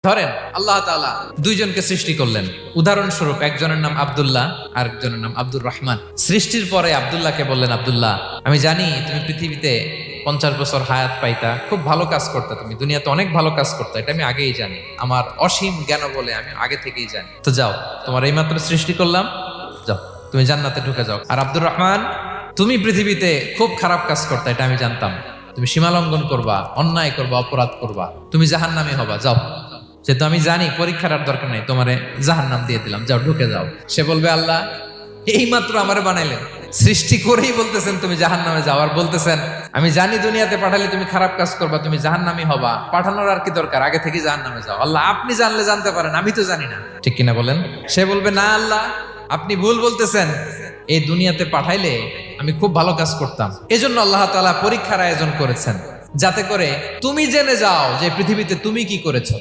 ধরেন আল্লাহ তাআলা দুইজনকে সৃষ্টি করলেন। উদাহরণস্বরূপ একজনের নাম আব্দুল্লাহ আর একজনের নাম আব্দুর রহমান। সৃষ্টির পরে আব্দুল্লাহকে বললেন, আব্দুল্লাহ, আমি জানি তুমি পৃথিবীতে 50 বছর হায়াত পাইতা, খুব ভালো কাজ করতা, তুমি দুনিয়াতে অনেক ভালো কাজ করতা, এটা আমি আগেই জানি, আমার অসীম জ্ঞান বলে আমি আগে থেকেই জানি। তো যাও, তোমার এইমাত্র সৃষ্টি করলাম, যাও তুমি জান্নাতে ঢুকে যাও। আর আব্দুর রহমান, তুমি পৃথিবীতে খুব খারাপ কাজ করতা, এটা আমি জানতাম, তুমি সীমালঙ্ঘন করবা, অন্যায় করবা, অপরাধ করবা, তুমি জাহান্নামী হবা, যাও। যেহেতু আমি জানি পরীক্ষার আর দরকার নেই, তোমারে জাহান্নাম দিয়ে দিলাম, যাও ঢুকে যাও। সে বলবে, আল্লাহ এই মাত্র আমারে বানাইলেন, সৃষ্টি করেই বলতেছেন তুমি জাহান্নামে যাও, আর বলতেছেন আমি জানি দুনিয়াতে পাঠালে তুমি খারাপ কাজ করবা, তুমি জাহান্নামী হবা, পাঠানোর আর কি দরকার, আগে থেকেই জাহান্নামে যাও। আল্লাহ আপনি জানলে জানতে পারেন, আমি তো জানি না, ঠিক কিনা বলেন? সে বলবে, না আল্লাহ আপনি ভুল বলতেছেন, এই দুনিয়াতে পাঠাইলে আমি খুব ভালো কাজ করতাম, এজন্য আল্লাহ তাআলা পরীক্ষার আয়োজন করেছেন, যাতে করে তুমি জেনে যাও যে পৃথিবীতে তুমি কি করেছো।